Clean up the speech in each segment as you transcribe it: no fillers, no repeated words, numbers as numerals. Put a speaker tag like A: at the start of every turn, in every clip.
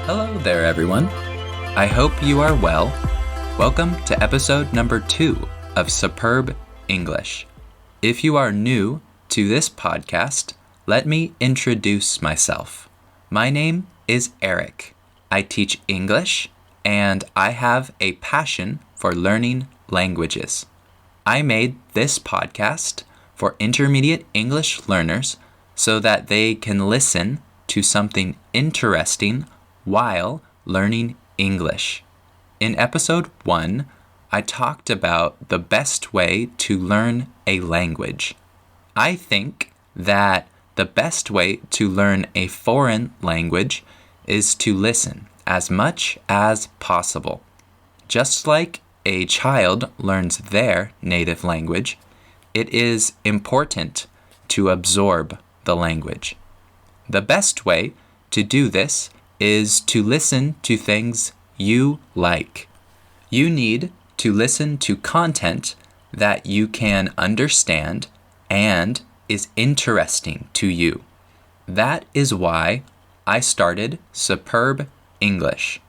A: Hello there, everyone. I hope you are well. Welcome to episode number 2 of Superb English. If you are new to this podcast, let me introduce myself. My name is Erik. I teach English, and I have a passion for learning languages. I made this podcast for intermediate English learners so that they can listen to something interesting while learning English. In episode 1, I talked about the best way to learn a language. I think that the best way to learn a foreign language is to listen as much as possible. Just like a child learns their native language, it is important to absorb the language. The best way to do this is to listen to things you like. You need to listen to content that you can understand and is interesting to you. That is why I started Superb English,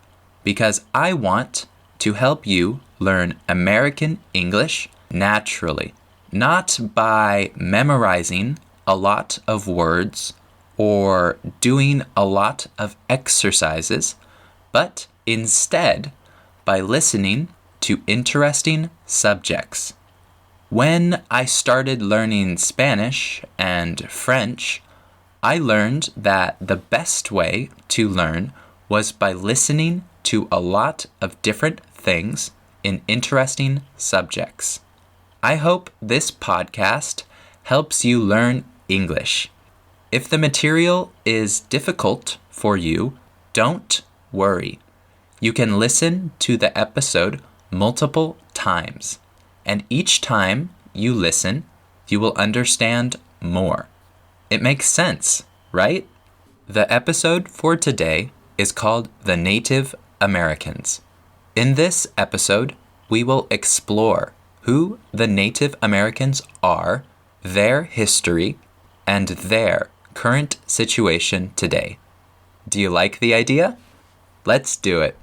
A: because I want to help you learn American English naturally, not by memorizing a lot of words or doing a lot of exercises, but instead by listening to interesting subjects. When I started learning Spanish and French, I learned that the best way to learn was by listening to a lot of different things in interesting subjects. I hope this podcast helps you learn English. If the material is difficult for you, don't worry. You can listen to the episode multiple times, and each time you listen, you will understand more. It makes sense, right? The episode for today is called The Native Americans. In this episode, we will explore who the Native Americans are, their history, and their current situation today. Do you like the idea? Let's do it.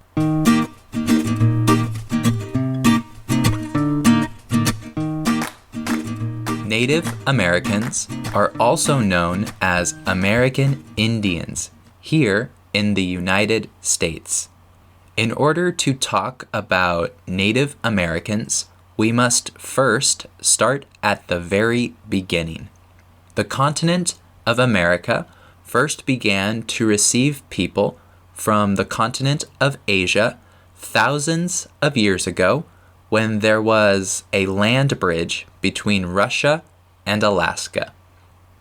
A: Native Americans are also known as American Indians here in the United States. In order to talk about Native Americans, we must first start at the very beginning. The continent of America first began to receive people from the continent of Asia thousands of years ago when there was a land bridge between Russia and Alaska.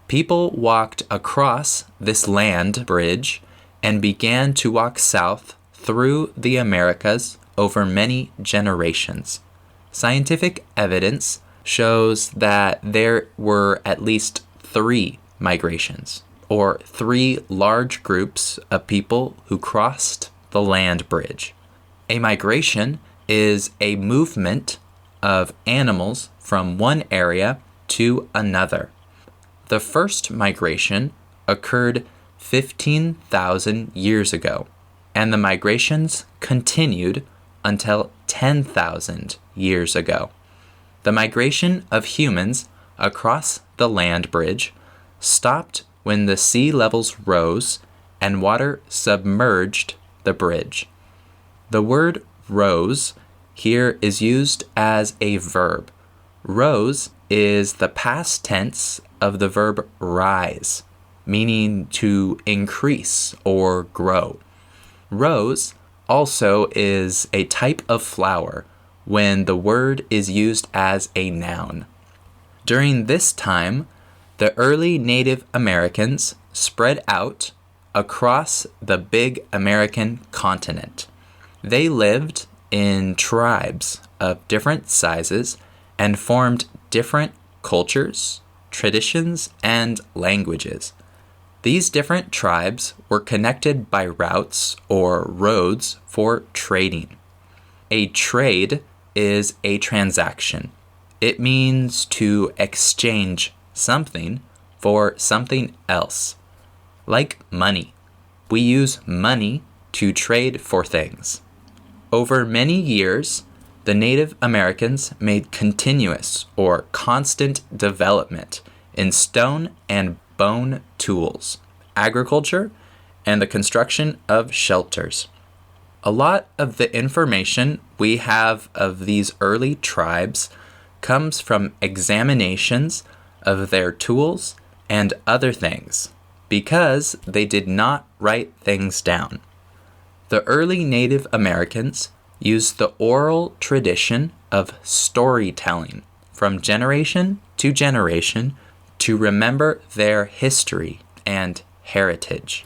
A: People walked across this land bridge and began to walk south through the Americas over many generations. Scientific evidence shows that there were at least 3 migrations, or 3 large groups of people who crossed the land bridge. A migration is a movement of animals from one area to another. The first migration occurred 15,000 years ago, and the migrations continued until 10,000 years ago. The migration of humans across the land bridge stopped when the sea levels rose and water submerged the bridge. The word rose here is used as a verb. Rose is the past tense of the verb rise, meaning to increase or grow. Rose also is a type of flower when the word is used as a noun. During this time, the early Native Americans spread out across the big American continent. They lived in tribes of different sizes and formed different cultures, traditions, and languages. These different tribes were connected by routes or roads for trading. A trade is a transaction. It means to exchange something for something else. Like money. We use money to trade for things. Over many years, the Native Americans made continuous or constant development in stone and bone tools, agriculture, and the construction of shelters. A lot of the information we have of these early tribes comes from examinations of their tools and other things, because they did not write things down. The early Native Americans used the oral tradition of storytelling from generation to generation to remember their history and heritage.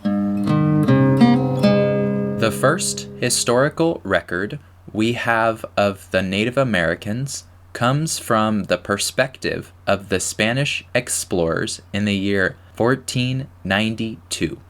A: The first historical record we have of the Native Americans comes from the perspective of the Spanish explorers in the year 1492.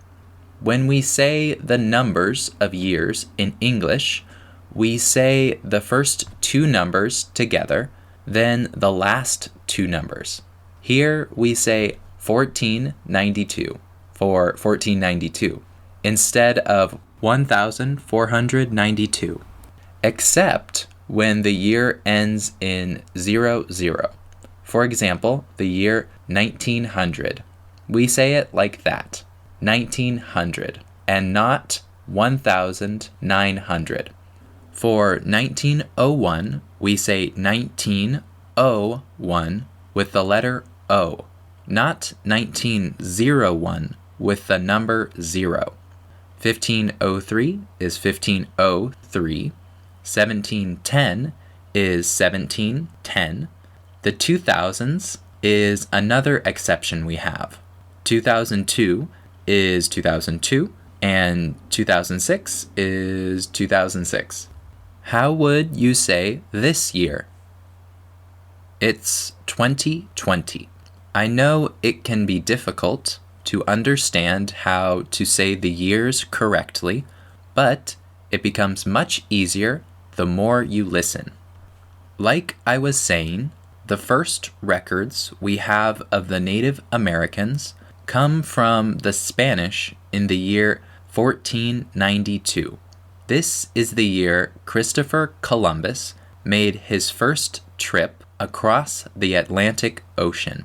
A: When we say the numbers of years in English, we say the first two numbers together, then the last two numbers. Here we say 1492 for 1492 instead of 1492, except when the year ends in 00. For example, the year 1900. We say it like that, 1900, and not 1900. For 1901, we say 1901 with the letter O, not 1901 with the number 0. 1503 is 1503. 1710 is 1710. The 2000s is another exception we have. 2002 is 2002, and 2006 is 2006. How would you say this year? It's 2020. I know it can be difficult to understand how to say the years correctly, but it becomes much easier the more you listen. Like I was saying, the first records we have of the Native Americans come from the Spanish in the year 1492. This is the year Christopher Columbus made his first trip across the Atlantic Ocean.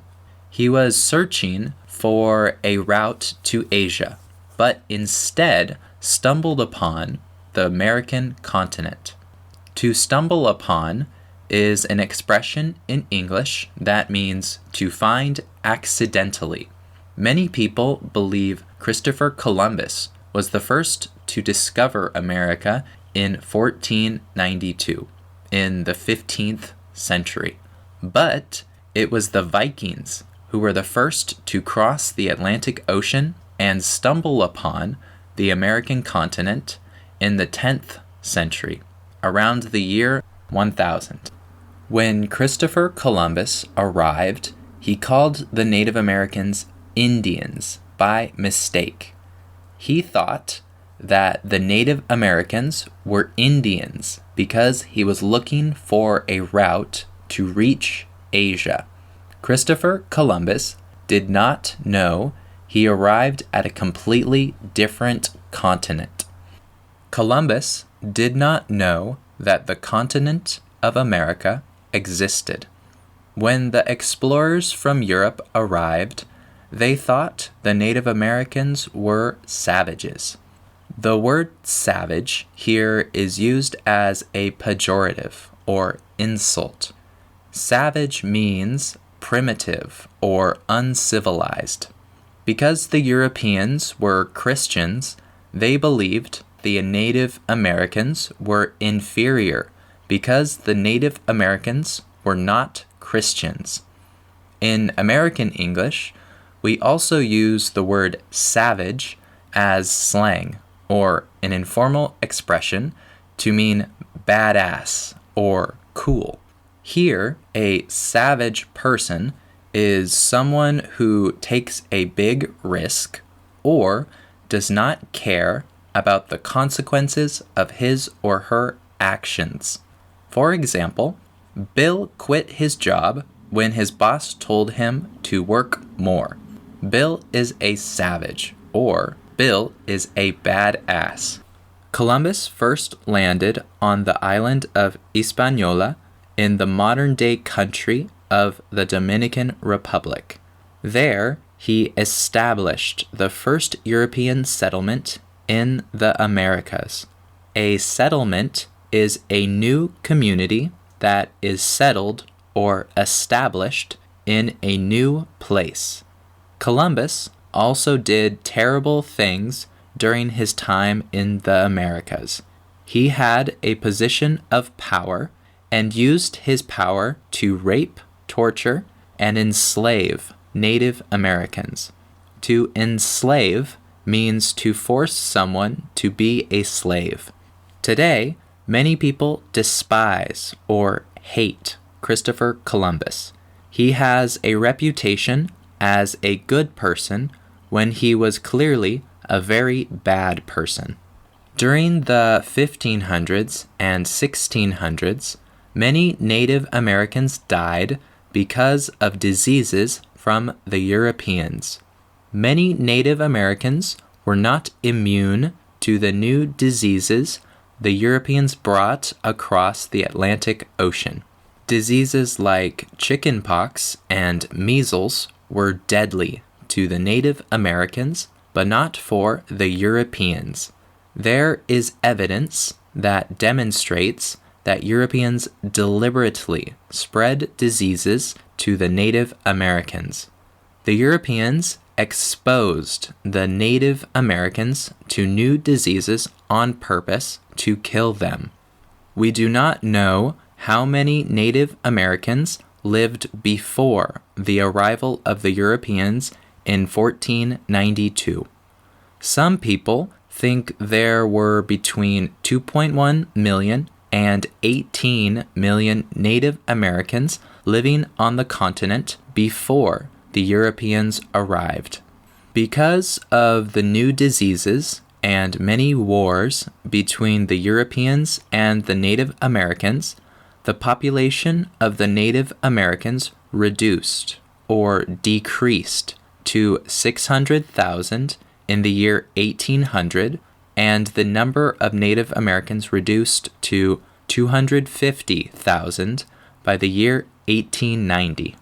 A: He was searching for a route to Asia, but instead stumbled upon the American continent. To stumble upon is an expression in English that means to find accidentally. Many people believe Christopher Columbus was the first to discover America in 1492, in the 15th century. But it was the Vikings who were the first to cross the Atlantic Ocean and stumble upon the American continent in the 10th century, around the year 1000. When Christopher Columbus arrived, he called the Native Americans Indians by mistake. He thought that the Native Americans were Indians because he was looking for a route to reach Asia. Christopher Columbus did not know he arrived at a completely different continent. Columbus did not know that the continent of America existed. When the explorers from Europe arrived, they thought the Native Americans were savages. The word savage here is used as a pejorative or insult. Savage means primitive or uncivilized. Because the Europeans were Christians, they believed the Native Americans were inferior because the Native Americans were not Christians. In American English, we also use the word savage as slang or an informal expression to mean badass or cool. Here, a savage person is someone who takes a big risk or does not care about the consequences of his or her actions. For example, Bill quit his job when his boss told him to work more. Bill is a savage, or Bill is a badass. Columbus first landed on the island of Hispaniola in the modern-day country of the Dominican Republic. There, he established the first European settlement in the Americas. A settlement is a new community that is settled or established in a new place. Columbus also did terrible things during his time in the Americas. He had a position of power and used his power to rape, torture, and enslave Native Americans. To enslave means to force someone to be a slave. Today, many people despise or hate Christopher Columbus. He has a reputation as a good person when he was clearly a very bad person. During the 1500s and 1600s, many Native Americans died because of diseases from the Europeans. Many Native Americans were not immune to the new diseases the Europeans brought across the Atlantic Ocean. Diseases like chickenpox and measles were deadly to the Native Americans, but not for the Europeans. There is evidence that demonstrates that Europeans deliberately spread diseases to the Native Americans. The Europeans exposed the Native Americans to new diseases on purpose to kill them. We do not know how many Native Americans lived before the arrival of the Europeans in 1492. Some people think there were between 2.1 million and 18 million Native Americans living on the continent before the Europeans arrived. Because of the new diseases and many wars between the Europeans and the Native Americans, the population of the Native Americans reduced or decreased to 600,000 in the year 1800, and the number of Native Americans reduced to 250,000 by the year 1890.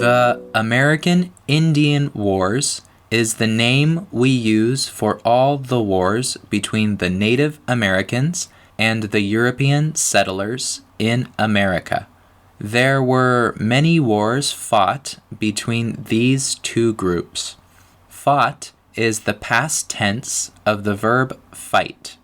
A: The American Indian Wars is the name we use for all the wars between the Native Americans and the European settlers in America. There were many wars fought between these two groups. Fought is the past tense of the verb fight.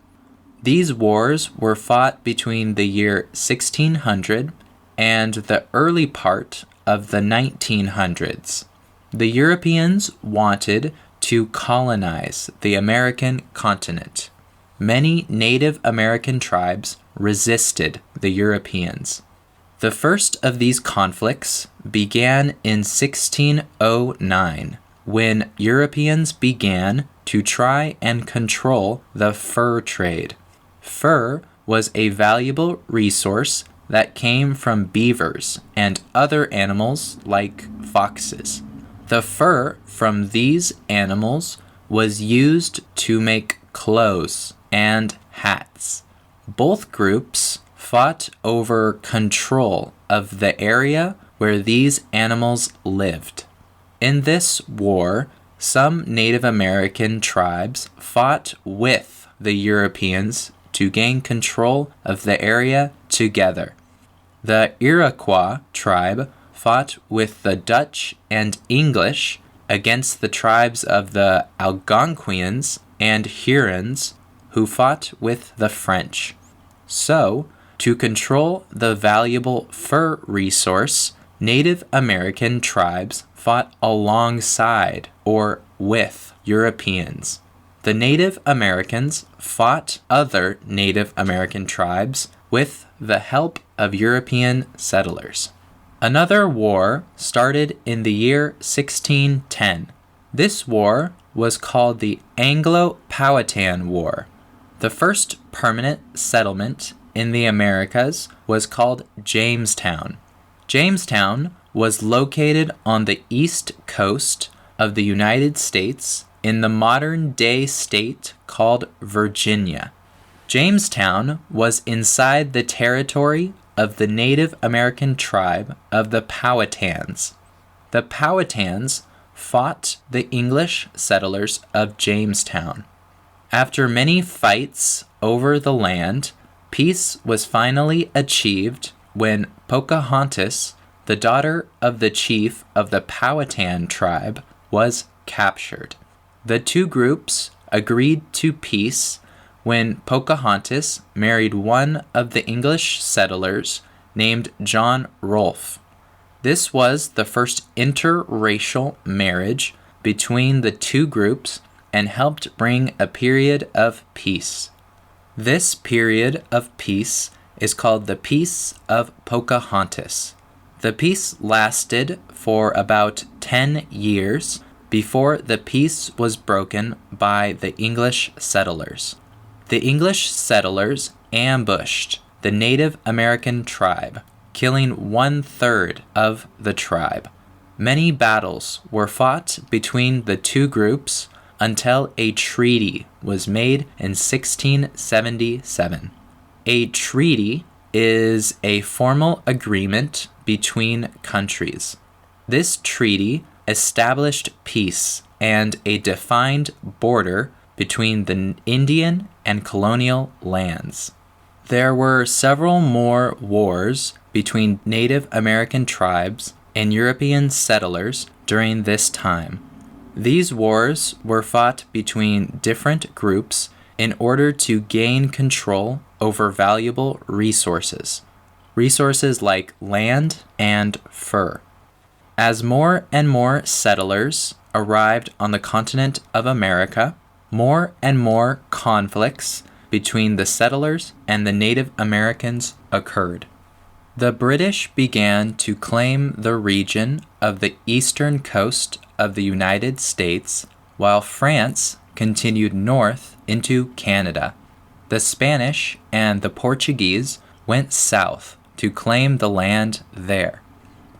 A: These wars were fought between the year 1600 and the early part of the 1900s. The Europeans wanted to colonize the American continent. Many Native American tribes resisted the Europeans. The first of these conflicts began in 1609, when Europeans began to try and control the fur trade. Fur was a valuable resource that came from beavers and other animals like foxes. The fur from these animals was used to make clothes and hats. Both groups fought over control of the area where these animals lived. In this war, some Native American tribes fought with the Europeans to gain control of the area together. The Iroquois tribe fought with the Dutch and English against the tribes of the Algonquians and Hurons, who fought with the French. So, to control the valuable fur resource, Native American tribes fought alongside or with Europeans. The Native Americans fought other Native American tribes with the help of European settlers. Another war started in the year 1610. This war was called the Anglo-Powhatan War. The first permanent settlement in the Americas was called Jamestown. Jamestown was located on the east coast of the United States in the modern-day state called Virginia. Jamestown was inside the territory of the Native American tribe of the Powhatans. The Powhatans fought the English settlers of Jamestown. After many fights over the land, peace was finally achieved when Pocahontas, the daughter of the chief of the Powhatan tribe, was captured. The two groups agreed to peace when Pocahontas married one of the English settlers named John Rolfe. This was the first interracial marriage between the two groups and helped bring a period of peace. This period of peace is called the Peace of Pocahontas. The peace lasted for about 10 years before the peace was broken by the English settlers. The English settlers ambushed the Native American tribe, killing 1/3 of the tribe. Many battles were fought between the two groups until a treaty was made in 1677. A treaty is a formal agreement between countries. This treaty established peace and a defined border between the Indian and colonial lands. There were several more wars between Native American tribes and European settlers during this time. These wars were fought between different groups in order to gain control over valuable resources like land and fur. As more and more settlers arrived on the continent of America, more and more conflicts between the settlers and the Native Americans occurred. The British began to claim the region of the eastern coast of the United States, while France continued north into Canada. The Spanish and the Portuguese went south to claim the land there.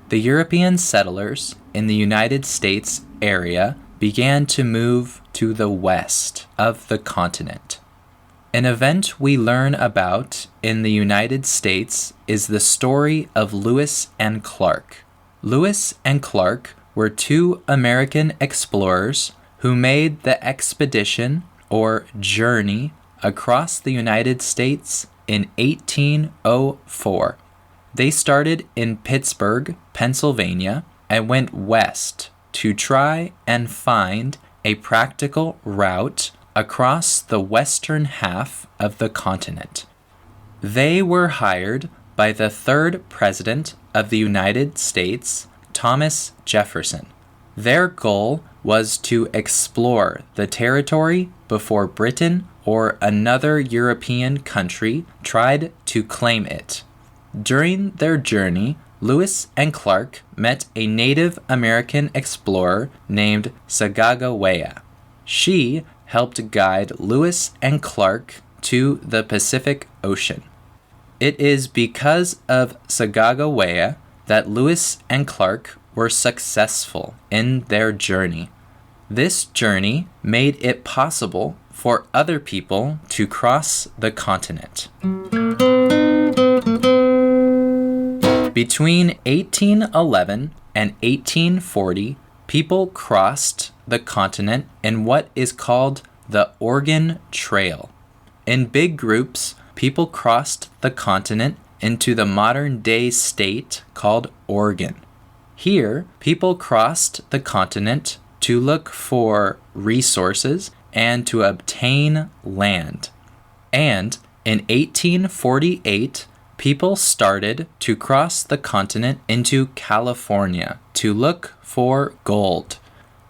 A: The European settlers in the United States area began to move to the west of the continent. An event we learn about in the United States is the story of Lewis and Clark. Lewis and Clark were two American explorers who made the expedition or journey across the United States in 1804. They started in Pittsburgh, Pennsylvania, and went west to try and find a practical route across the western half of the continent. They were hired by the third president of the United States, Thomas Jefferson. Their goal was to explore the territory before Britain or another European country tried to claim it. During their journey, Lewis and Clark met a Native American explorer named Sacagawea. She helped guide Lewis and Clark to the Pacific Ocean. It is because of Sacagawea that Lewis and Clark were successful in their journey. This journey made it possible for other people to cross the continent. Between 1811 and 1840, people crossed the continent in what is called the Oregon Trail. In big groups, people crossed the continent into the modern-day state called Oregon. Here, people crossed the continent to look for resources and to obtain land. And in 1848, people started to cross the continent into California to look for gold.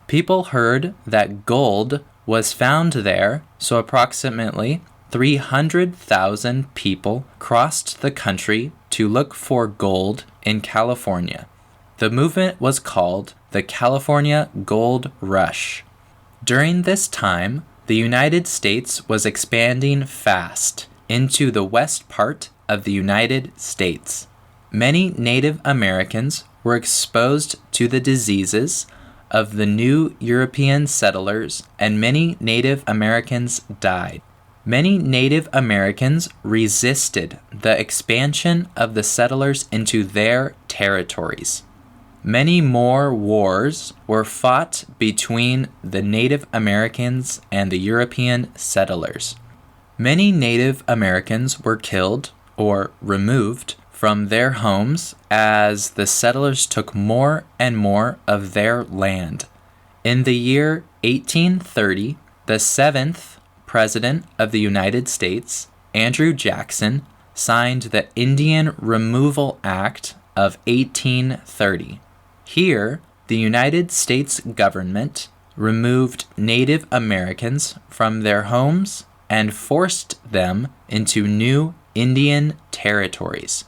A: People heard that gold was found there, so approximately 300,000 people crossed the country to look for gold in California. The movement was called the California Gold Rush. During this time, the United States was expanding fast into the west part of the United States. Many Native Americans were exposed to the diseases of the new European settlers, and many Native Americans died. Many Native Americans resisted the expansion of the settlers into their territories. Many more wars were fought between the Native Americans and the European settlers. Many Native Americans were killed or removed from their homes as the settlers took more and more of their land. In the year 1830, the seventh President of the United States, Andrew Jackson, signed the Indian Removal Act of 1830. Here, the United States government removed Native Americans from their homes and forced them into new Indian territories.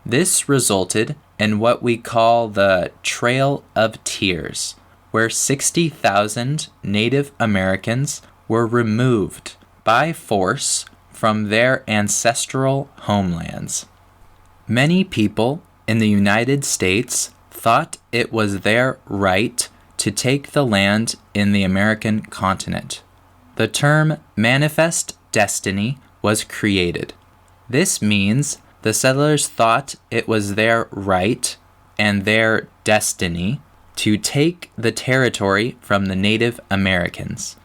A: This resulted in what we call the Trail of Tears, where 60,000 Native Americans were removed by force from their ancestral homelands. Many people in the United States thought it was their right to take the land in the American continent. The term manifest destiny was created. This means the settlers thought it was their right and their destiny to take the territory from the Native Americans.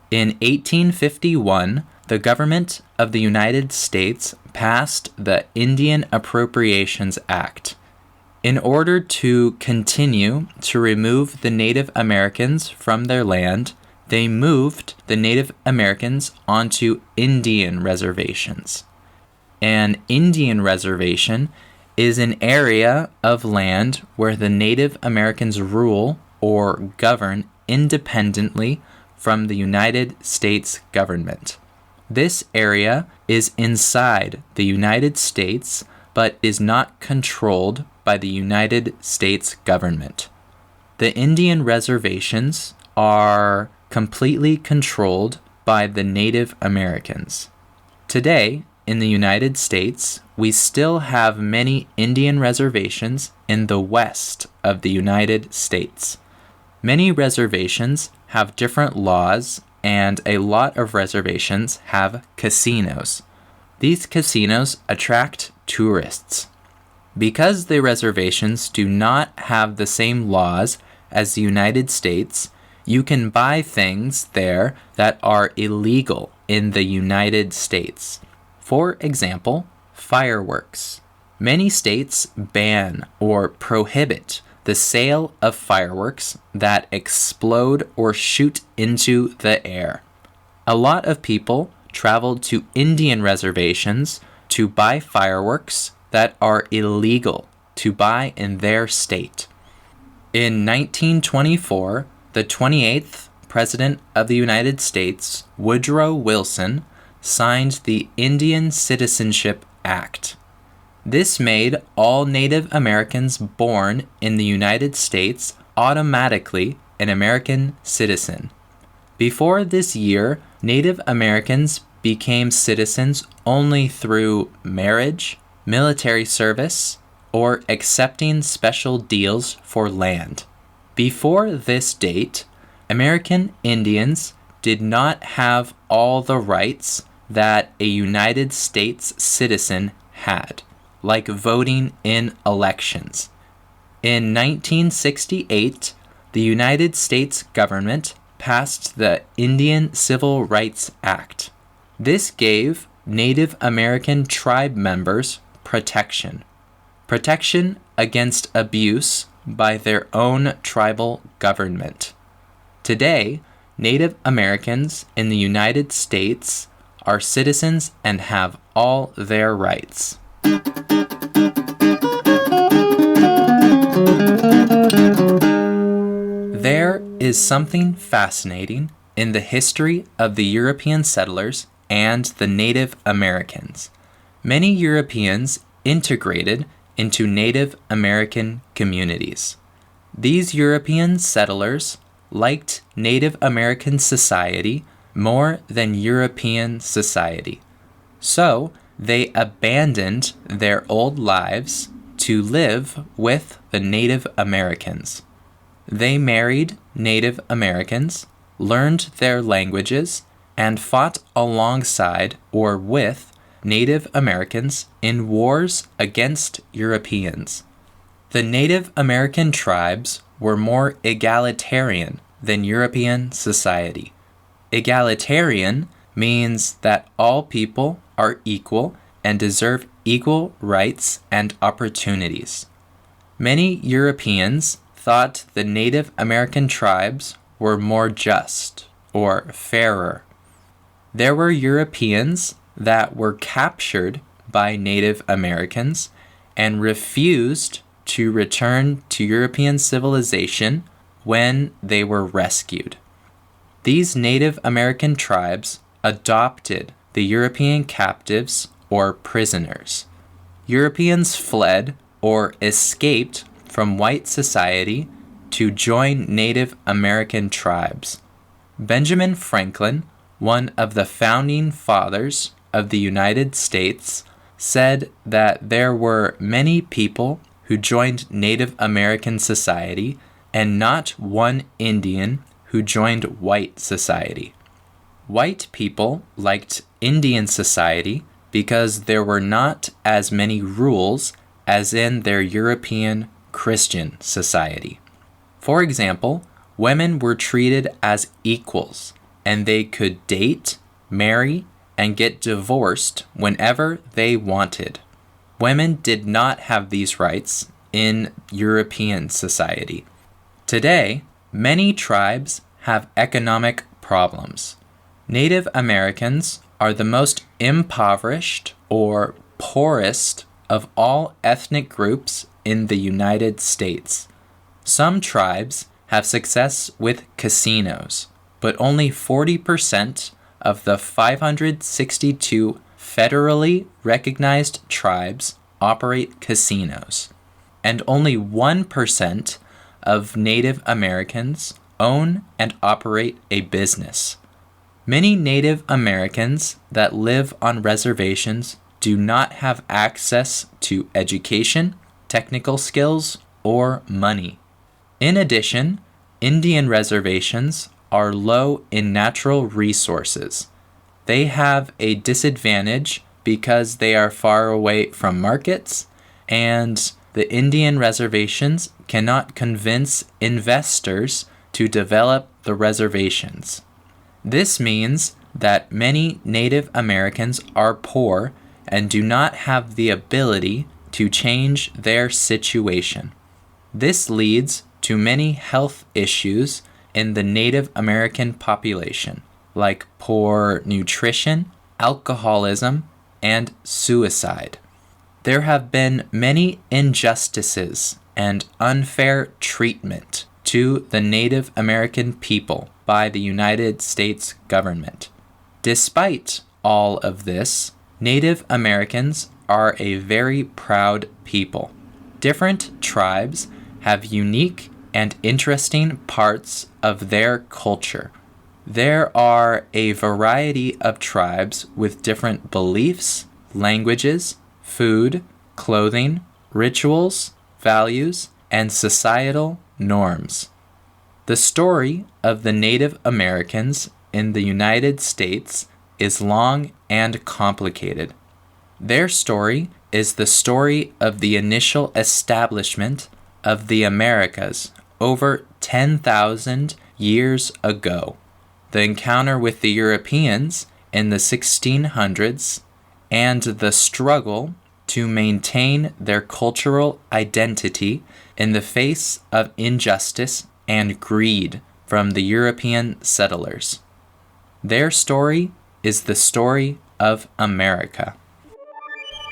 A: In 1851, the government of the United States passed the Indian Appropriations Act. In order to continue to remove the Native Americans from their land, they moved the Native Americans onto Indian reservations. An Indian reservation is an area of land where the Native Americans rule or govern independently from the United States government. This area is inside the United States but is not controlled by the United States government. The Indian reservations are completely controlled by the Native Americans. Today, in the United States, we still have many Indian reservations in the west of the United States. Many reservations have different laws, and a lot of reservations have casinos. These casinos attract tourists. Because the reservations do not have the same laws as the United States, you can buy things there that are illegal in the United States. For example, fireworks. Many states ban or prohibit the sale of fireworks that explode or shoot into the air. A lot of people traveled to Indian reservations to buy fireworks that are illegal to buy in their state. In 1924, the 28th President of the United States, Woodrow Wilson, signed the Indian Citizenship Act. This made all Native Americans born in the United States automatically an American citizen. Before this year, Native Americans became citizens only through marriage, military service, or accepting special deals for land. Before this date, American Indians did not have all the rights that a United States citizen had, like voting in elections. In 1968, the United States government passed the Indian Civil Rights Act. This gave Native American tribe members protection against abuse by their own tribal government. Today, Native Americans in the United States are citizens and have all their rights. There is something fascinating in the history of the European settlers and the Native Americans. Many Europeans integrated into Native American communities. These European settlers liked Native American society more than European society. So they abandoned their old lives to live with the Native Americans. They married Native Americans, learned their languages, and fought alongside or with Native Americans in wars against Europeans. The Native American tribes were more egalitarian than European society. Egalitarian means that all people are equal and deserve equal rights and opportunities. Many Europeans thought the Native American tribes were more just or fairer. There were Europeans that were captured by Native Americans and refused to return to European civilization when they were rescued. These Native American tribes adopted the European captives or prisoners. Europeans fled or escaped from white society to join Native American tribes. Benjamin Franklin, one of the founding fathers of the United States, said that there were many people who joined Native American society and not one Indian who joined white society. White people liked Indian society because there were not as many rules as in their European Christian society. For example, women were treated as equals, and they could date, marry, and get divorced whenever they wanted. Women did not have these rights in European society. Today, many tribes have economic problems. Native Americans are the most impoverished or poorest of all ethnic groups in the United States. Some tribes have success with casinos, but only 40% of the 562 federally recognized tribes operate casinos, and only 1% of Native Americans own and operate a business. Many Native Americans that live on reservations do not have access to education, technical skills, or money. In addition, Indian reservations are low in natural resources. They have a disadvantage because they are far away from markets, and the Indian reservations cannot convince investors to develop the reservations. This means that many Native Americans are poor and do not have the ability to change their situation. This leads to many health issues in the Native American population, like poor nutrition, alcoholism, and suicide. There have been many injustices and unfair treatment to the Native American people by the United States government. Despite all of this, Native Americans are a very proud people. Different tribes have unique and interesting parts of their culture. There are a variety of tribes with different beliefs, languages, food, clothing, rituals, values, and societal norms. The story of the Native Americans in the United States is long and complicated. Their story is the story of the initial establishment of the Americas over 10,000 years ago, the encounter with the Europeans in the 1600s, and the struggle to maintain their cultural identity in the face of injustice and greed from the European settlers. Their story is the story of America.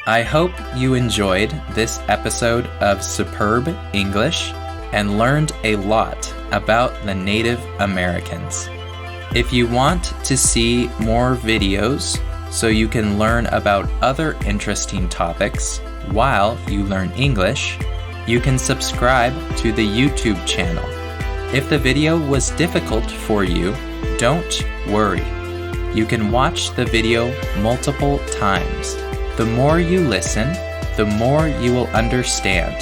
A: I hope you enjoyed this episode of Superb English and learned a lot about the Native Americans. If you want to see more videos so you can learn about other interesting topics while you learn English, you can subscribe to the YouTube channel. If the video was difficult for you, don't worry. You can watch the video multiple times. The more you listen, the more you will understand.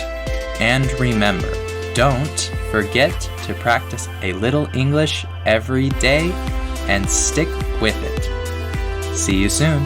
A: And remember, don't forget to to practice a little English every day and stick with it. See you soon.